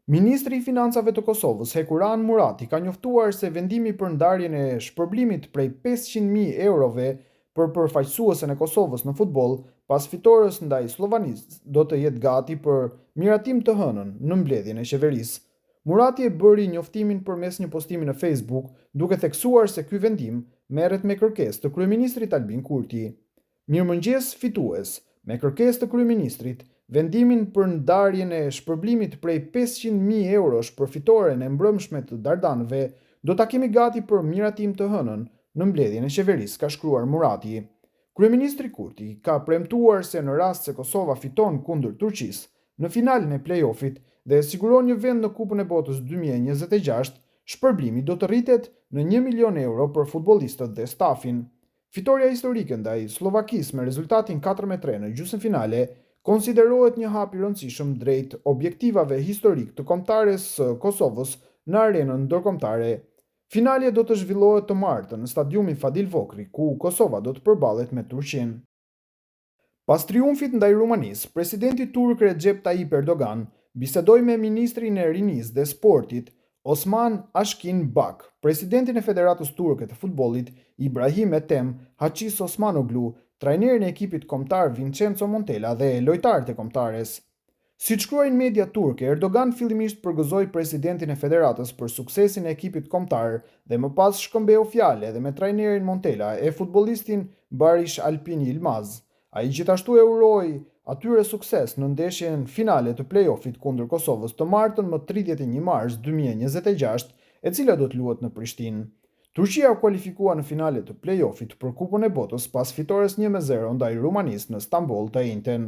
Ministri i Financave të Kosovës, Hekuran Murati, ka njoftuar se vendimi për ndarjen e shpërblimit prej 500.000 eurove për përfaqësuesen e Kosovës në futboll pas fitores ndaj Slovanisë do të jetë gati për miratim të hënën në mbledhjen e qeverisë. Murati e bëri njoftimin përmes një postimi në Facebook, duke theksuar se ky vendim merret me kërkesë të kryeministrit Albin Kurti. Mirëmëngjes fitues, me kërkesë të kryeministrit, vendimin për ndarjen e shpërblimit prej 500.000 eurosh për fitoren e mbrëmshme të Dardanëve do ta kemi gati për miratim të hënën në mbledhjen e qeverisë, ka shkruar Murati. Kryeministri Kurti ka premtuar se në rast se Kosova fiton kundër Turqisë në finalen e play-offit dhe siguron një vend në Kupën e Botës 2026, shpërblimi do të rritet në 1 milion euro për futbollistët dhe stafin. Fitoria historike ndaj Slovakisë me rezultatin 4-3 në gjysmëfinale konsiderohet një hap i rëndësishëm drejt objektivave historik të kombëtares së Kosovës në arenën ndërkombëtare. Finalja do të zhvillohet të martën në stadiumin Fadil Vokri, ku Kosova do të përballet me Turqinë. Pas triumfit ndaj Rumanisë, presidenti turk Recep Tayyip Erdogan bisedoi me ministrin e rinisë dhe sportit Osman Ashkin Bak, presidentin e Federatës Turke të Futbollit Ibrahim Ethem Haçis Osmanoglu, trajnerin e ekipit kombëtar Vincenzo Montella dhe lojtarët e kombëtares. Siç shkruajnë media turke, Erdogan fillimisht përgëzoi presidentin e Federatës për suksesin e ekipit kombëtar dhe më pas shkëmbeu fjalë edhe me trajnerin Montella e futbollistin Barish Alpin Yilmaz. Ai gjithashtu e uroi atyre sukses në ndeshjen finale të play-offit kundër Kosovës të martën më 31 mars 2026, e cila do të luhet në Prishtinë. Turqia u kualifikua në finale të play-offit për Kupën e Botës pas fitores 1-0 ndaj Rumanisë në Stamboll të njëjtën.